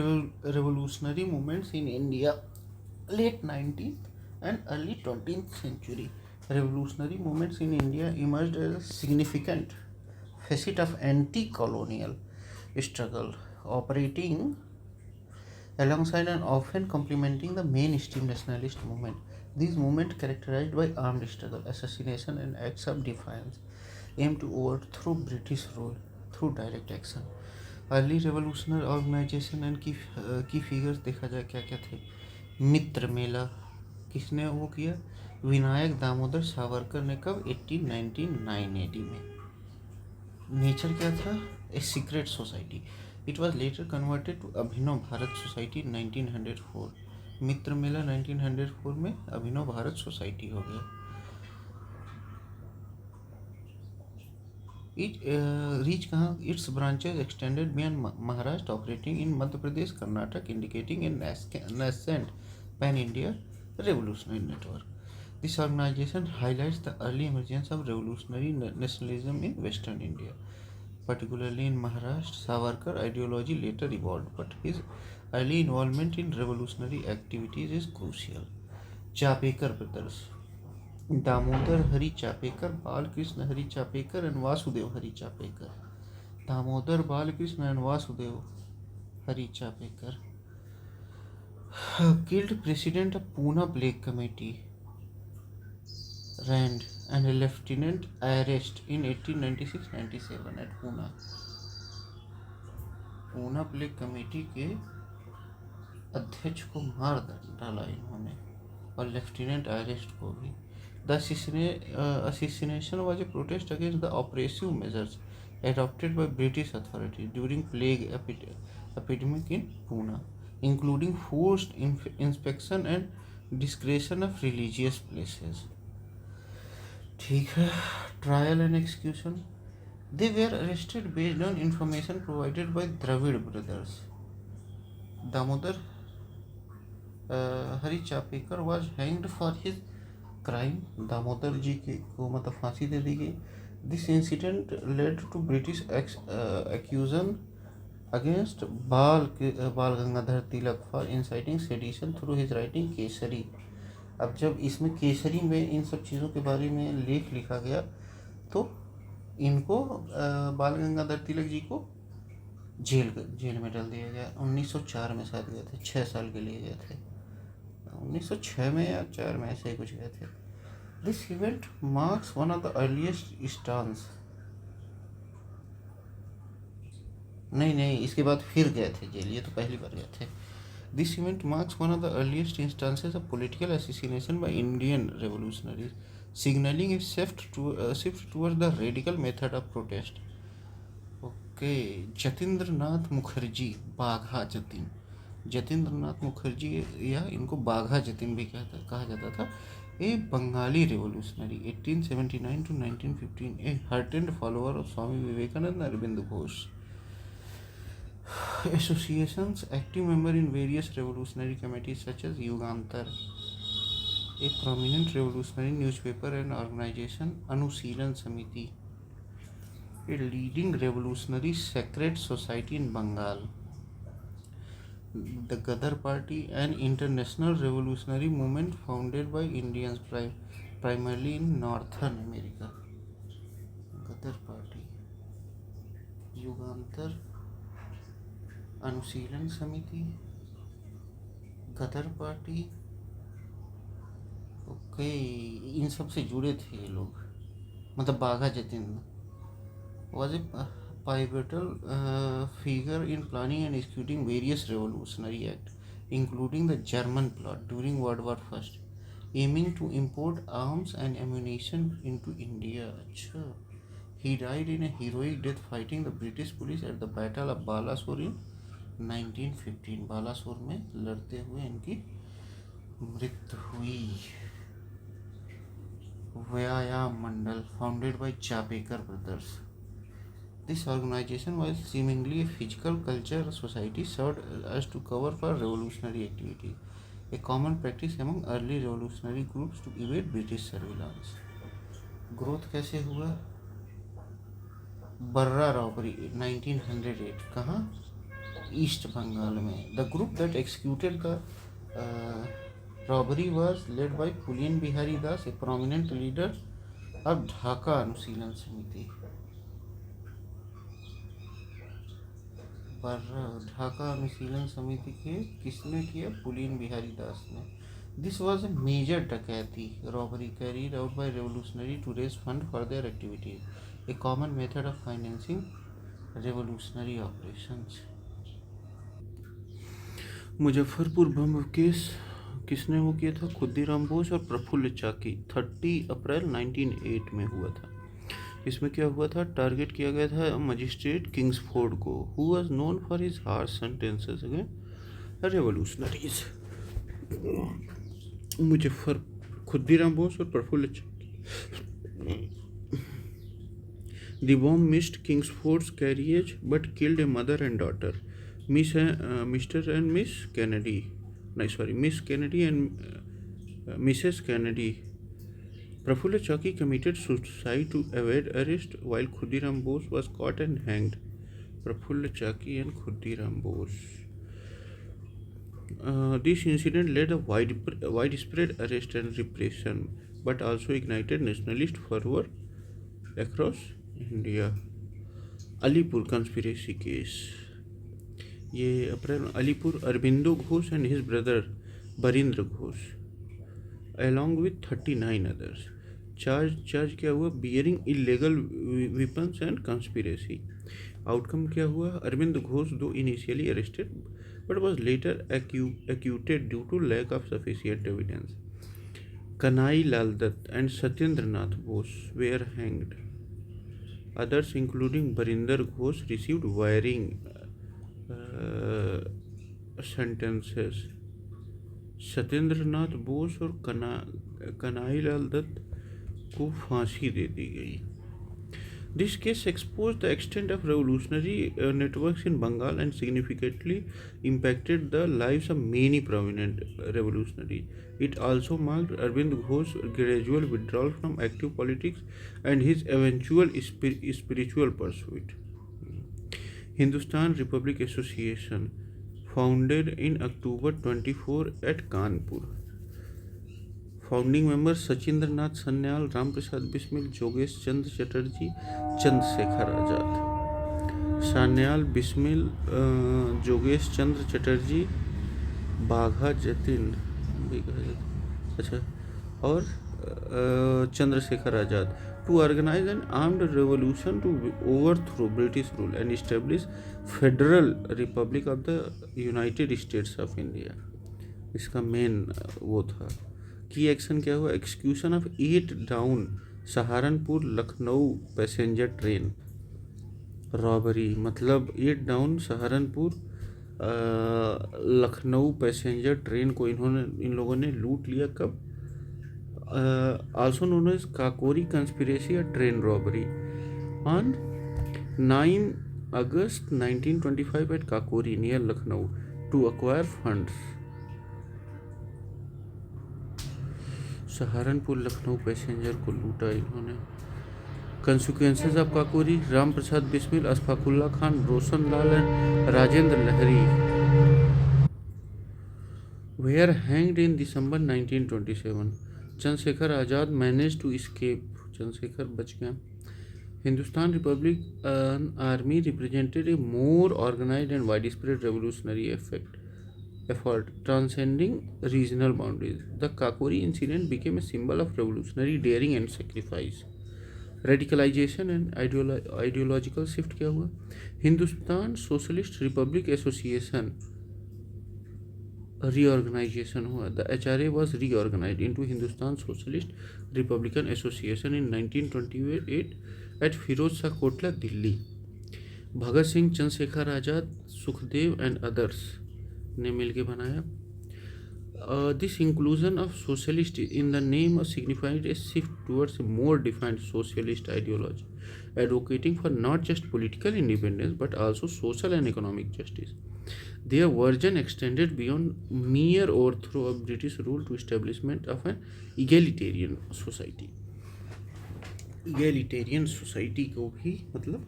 revolutionary movements in India, late 19th and early 20th century. Revolutionary movements in India emerged as a significant facet of anti-colonial struggle, operating alongside and often complementing the mainstream nationalist movement. These movements, characterized by armed struggle, assassination, and acts of defiance, aimed to overthrow British rule through direct action. Early revolutionary organisation and key figures देखा जाए क्या क्या थे। मित्र मेला किसने वो किया? विनायक दामोदर सावरकर ने कब? 1899 AD में। नेचर क्या था? A secret society. It was later converted to Abhinav Bharat society 1904। Mitra Mela 1904 में अभिनव भारत सोसाइटी हो गया। It reached its branches extended beyond Maharashtra, operating in Madhya Pradesh, Karnataka, indicating a nascent pan-India revolutionary network. This organization highlights the early emergence of revolutionary nationalism in Western India, particularly in Maharashtra. Savarkar ideology later evolved, but his early involvement in revolutionary activities is crucial. Chapekar brothers, Damodar Hari Chapekar, Balkrishna Hari Chapekar and Vasudev Hari Chapekar. Damodar, Balkrishna and Vasudev Hari Chapekar killed president of Pune Plague Committee Rand and Lieutenant arrest in 1896-97 at Pune. Poona plague committee के अध्यक्ष को मार डाला इन्होंने और lieutenant arrest को भी। The assassination was a protest against the oppressive measures adopted by British authorities during plague epidemic in Pune, including forced inspection and desecration of religious places. ठीक है। Trial and execution. They were arrested based on information provided by Dravid brothers. Damodar Hari Chapekar was hanged for his crime. Damodar ji को मतलब फांसी दे दी गई। This incident led to British accusation against Bal Gangadhar Tilak for inciting sedition through his writing Kesari. अब जब इसमें केसरी में इन सब चीज़ों के बारे में लेख लिखा गया तो इनको बाल गंगाधर तिलक जी को जेल में डाल दिया गया। 1904 में शायद गए थे, 6 साल के लिए गए थे। 1906 में या 4 में ऐसे ही कुछ गए थे। This event marks one of the earliest stance. नहीं, इसके बाद फिर गए थे जेल, ये तो पहली बार गए थे। This event marks one of the earliest instances of political assassination by Indian revolutionaries, signalling a shift towards the radical method of protest. Okay. Jatindra Nath Mukherjee, Bagha Jatin, Jatindra Nath Mukherjee या इनको बाघा जतीन भी कहा जाता था, a Bengali revolutionary 1879 to 1915, a hearted follower of Swami Vivekananda, Arvind Ghosh. Associations, active member in various revolutionary committees such as Yugantar, a prominent revolutionary newspaper and organisation, Anushilan Samiti, a leading revolutionary secret society in Bengal, the Ghadar Party, an international revolutionary movement founded by Indians primarily in Northern America. Ghadar Party, युगांतर, अनुशीलन समिति, गदर party. Okay, इन सब से जुड़े थे ये लोग। मतलब बाघा Jatin was a pivotal figure in planning and executing various revolutionary acts, including the German plot during World War I, aiming to import arms and ammunition into India. अच्छा, he died in a heroic death fighting the British police at the Battle of Balasore in 1915. Balasore में लड़ते हुए इनकी मृत्यु हुई। व्यायाम मंडल, founded by Chapekar brothers. This organization was seemingly a physical culture society served as to cover for revolutionary activity, a common practice among early revolutionary groups to evade British surveillance. Growth कैसे हुआ? बर्रा robbery 1908, कहाँ? East Bengal में। The group that executed the robbery was led by Pulin Bihari Das, a prominent leader of Dhaka Anushilan Samiti. पर ढाका अनुशीलन समिति के किसने किया? Pooling Bihari Das ने। This was a major dacoity robbery carried out by revolutionary to raise fund for their activities, a common method of financing revolutionary operations. Muzaffarpur bomb case किसने वो किया था? खुद्दीराम बोस और प्रफुल्ल चाकी। 30 अप्रैल 1908 में हुआ था। इसमें क्या हुआ था? टारगेट किया गया था मजिस्ट्रेट किंग्सफोर्ड को, who was known for his harsh sentences against revolutionaries. Muzaffar Khudiram Bose और Prafulla Chaki. The bomb missed Kingsford's carriage but killed a mother and daughter, Mr. and Miss Kennedy. Miss Kennedy and Mrs. Kennedy. Prafulla Chaki committed suicide to evade arrest while Khudiram Bose was caught and hanged. Prafulla Chaki and Khudiram Bose. This incident led a widespread arrest and repression, but also ignited nationalist fervor across India. Alipur conspiracy case, ये अप्रैल Alipur Aurobindo Ghosh and his brother Barindra Ghosh along with 39 others. Charge क्या हुआ? Bearing illegal weapons and conspiracy. Outcome क्या हुआ? Arvind Ghosh though initially arrested but was later acquitted due to lack of sufficient evidence. Kanai Lal Dutt and Satyendra Nath Bose were hanged. Others, including Barinder Ghosh, received varying sentences. Satyendra Nath Bose और कनाई लाल दत्त को फांसी दे दी गई। This case exposed the extent of revolutionary networks in Bengal and significantly impacted the lives of many prominent revolutionaries. It also marked Arvind Ghosh's gradual withdrawal from active politics and his eventual spiritual pursuit. Hindustan Republic Association, founded in October 24 at Kanpur. Founding members Sachindra Nath Sanyal, Ram Prasad Bismil, जोगेश चंद्र चटर्जी, चंद्रशेखर आज़ाद। सन्याल, बिस्मिल, जोगेश चंद्र चटर्जी, बाघा जतिन, अच्छा, और Chandrashekhar Azad to organise N armed revolution to overthrow British rule and establish federal Republic of the United states of India. इसका main वो था। की action क्या हुआ? Execution of 8 down Saharanpur Lucknow passenger train. Robbery मतलब 8 down Saharanpur Lucknow passenger train को इन लोगों ने लूट लिया। कब? Also known as Kakori conspiracy या train robbery on 9 August 1925 at Kakori near Lucknow to acquire funds. Saharanpur Lucknow passenger को लूटा इन्होंने। Consequences of Kakori: Ram Prasad Bismil, Ashfaqulla Khan, Roshan Lal and Rajendra Lahiri were hanged in December 1927। Chandrashekhar Azad manage to escape, Chandrashekhar बच गया। Hindustan republic army represented a more organised and wide spread revolutionary effort transcending regional boundaries. The Kakori incident became a symbol of revolutionary daring and sacrifice. Radicalization and ideological shift क्या हुआ? Hindustan Socialist Republic association reorganization हुआ. The HRA was reorganized into Hindustan Socialist Republican Association in 1928 at Firoz Shah Kotla, Delhi. Bhagat Singh, Chandrashekhar Azad, Sukhdev and others ने मिलकर बनाया। This inclusion of socialist in the name signified a shift towards a more defined socialist ideology, advocating for not just political independence but also social and economic justice. Their vision extended beyond mere overthrow of British rule to establishment of an egalitarian society. Egalitarian society को भी मतलब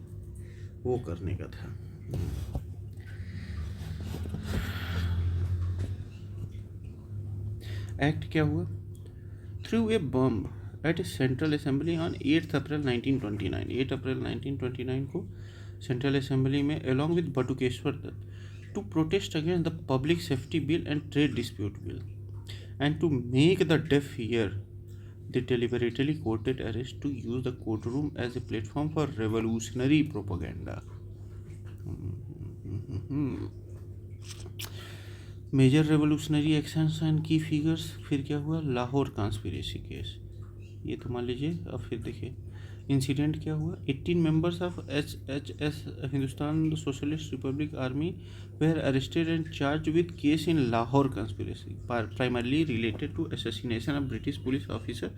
वो करने का था। Act क्या हुआ? Through a bomb at a central assembly on 8 April 1929। 8 April 1929 को सेंट्रल असेंबली में along with Batukeshwar Dutt to protest against the public safety bill and trade dispute bill and to make the deaf hear. They deliberately courted arrest to use the courtroom as a platform for revolutionary propaganda. Major revolutionary actions and key figures. फिर क्या हुआ? Lahore conspiracy case, ये तो मान लीजिए। अब फिर देखिए इंसिडेंट क्या हुआ। 18 members of HHS Hindustan Socialist Republic Army were arrested and charge with case in Lahore conspiracy primarily related to assassination of British police officer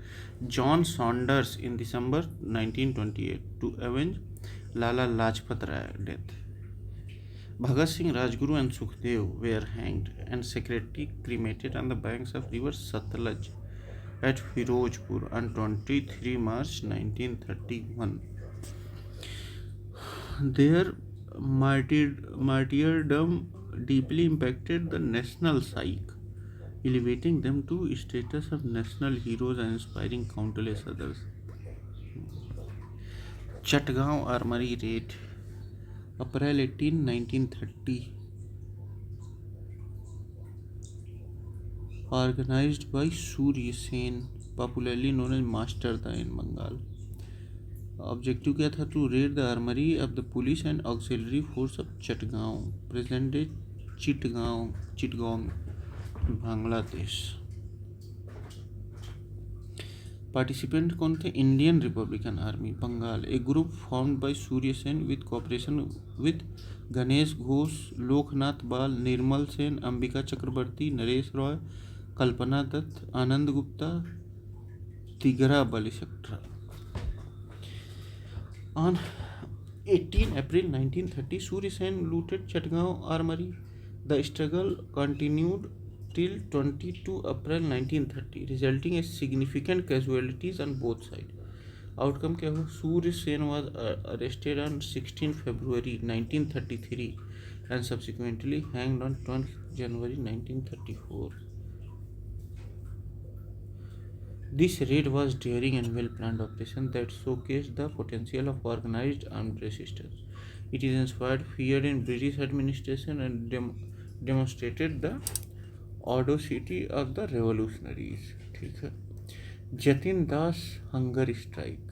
John Saunders in December 1928 to avenge Lala Lajpat Rai death. Bhagat Singh, Rajguru and Sukhdev were hanged and secretly cremated on the banks of river Satluj at Firozpur on 23 March 1931. Their martyrdom deeply impacted the national psyche, elevating them to status of national heroes and inspiring countless others. Chatgaon Armory Raid, April 18, 1930, organized by Surya Sen, popularly known as Master Da in Bengal. Objective क्या था? To raid the armoury of the police and auxiliary force of Chatgaon, present day Chittagong, Bangladesh. Participant कौन थे? Indian Republican Army Bengal, a group formed by Surya Sen with cooperation with Ganesh Ghosh, Lokenath Bal, Nirmal Sen, Ambika Chakraborty, Naresh Roy, Kalpana Dutt, Anand Gupta, Tigra बलिशक्ट्रा. On 18 April 1930, Surya Sen looted Chatgaon Armory. The struggle continued till 22 April 1930, resulting in significant casualties on both sides. Outcome क्या हुआ? Surya Sen was arrested on 16 February 1933 and subsequently hanged on 12 January 1934. This raid was daring and well-planned operation that showcased the potential of organized armed resistance. It is inspired fear in British administration and demonstrated the audacity of the revolutionaries. ठीक है. जतिन दास hunger strike.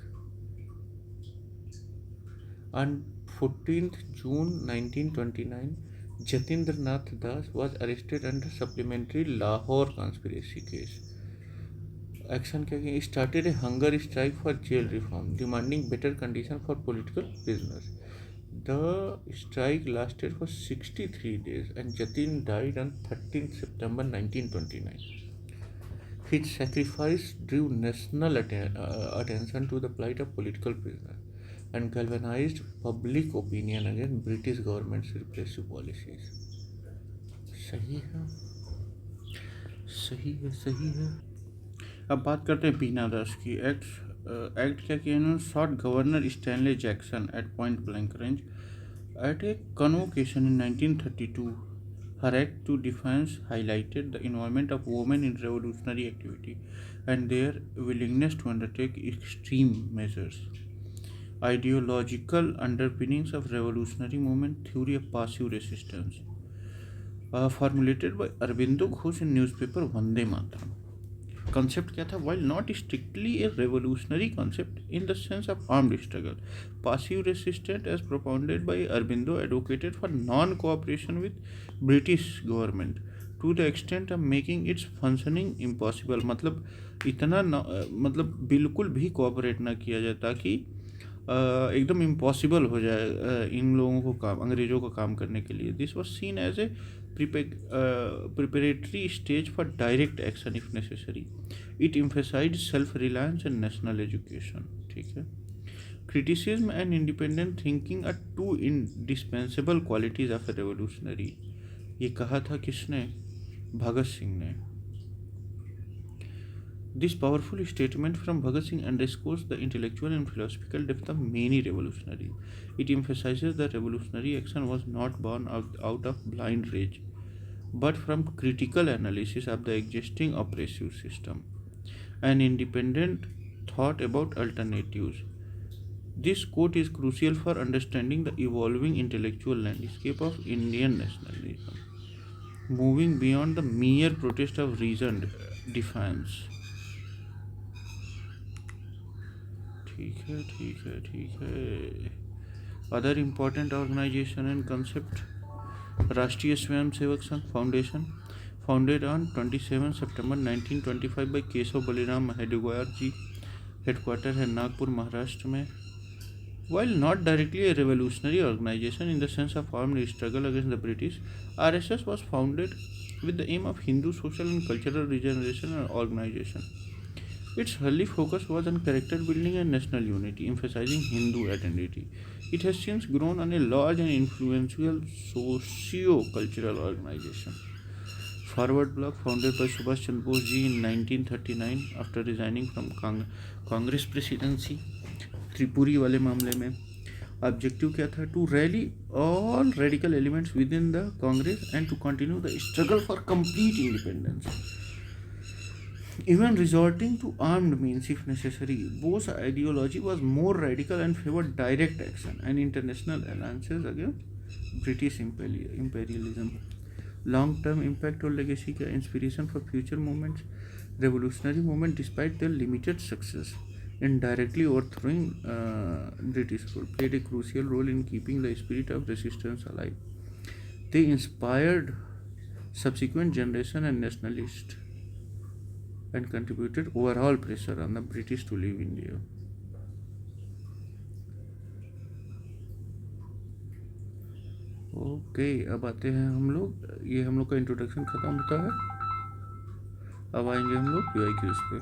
On 14th June 1929, Jatindra Nath Das was arrested under supplementary Lahore conspiracy case. Action क्या किया? Started a hunger strike for jail reform demanding better condition for political prisoners. The strike lasted for 63 days and Jatin died on 13 September 1929. His sacrifice drew national attention to the plight of political prisoners and galvanized public opinion against British government's repressive policies. सही है, सही है, सही है. अब बात करते हैं बीना दास की. एक्ट क्या किया इन्होंने? Shot governor Stanley Jackson at point blank range at a convocation in 1932. Her act to defence highlighted the involvement of women in revolutionary activity and their willingness to undertake extreme measures. Ideological underpinnings of revolutionary movement, theory of passive resistance, formulated by Aurobindo Ghosh in newspaper Vande Mataram. Concept क्या था? While not strictly a revolutionary concept in the sense of armed struggle, passive resistance as propounded by Aurobindo advocated for non-cooperation with British government to the extent of making its functioning impossible. मतलब इतना मतलब बिल्कुल भी cooperate ना किया जाए ताकि एकदम इम्पॉसिबल हो जाए इन लोगों को काम, अंग्रेज़ों को काम करने के लिए. This was seen as a preparatory stage for direct action if necessary. It emphasized self-reliance and national education. ठीक है. Criticism and independent thinking are two indispensable qualities of a revolutionary. ये कहा था किसने? भगत सिंह ने. This powerful statement from Bhagat Singh underscores the intellectual and philosophical depth of many revolutionaries. It emphasizes that revolutionary action was not born out of blind rage, but from critical analysis of the existing oppressive system and independent thought about alternatives. This quote is crucial for understanding the evolving intellectual landscape of Indian nationalism, moving beyond the mere protest of reasoned defiance. ठीक है ठीक है ठीक है. Other important organization and concept: Rashtriya Swayamsevak Sangh foundation, founded on 27 September 1925 by Keshav Baliram Hedgewar ji, headquarter है नागपुर महाराष्ट्र में. While not directly a revolutionary organization in the sense of armed struggle against the British, RSS was founded with the aim of Hindu social and cultural regeneration and organization. Its early focus was on character building and national unity, emphasizing Hindu identity. It has since grown on a large and influential socio-cultural organization. Forward Bloc, founded by Subhash Chandra Bose ji in 1939 after resigning from Congress presidency Tripuri वाले मामले में. Objective क्या था? To rally all radical elements within the Congress and to continue the struggle for complete independence, even resorting to armed means if necessary. Bose's ideology was more radical and favored direct action and international alliances against British imperialism. Long-term impact और legacy का inspiration for future movements. Revolutionary movement, despite their limited success in directly overthrowing British rule, played a crucial role in keeping the spirit of resistance alive. They inspired subsequent generation and nationalists and contributed overall pressure on the British to leave India. Okay, अब आते हैं हम लोग, ये हम लोग का introduction ख़त्म होता है. अब आएंगे हम लोग PIQs पे.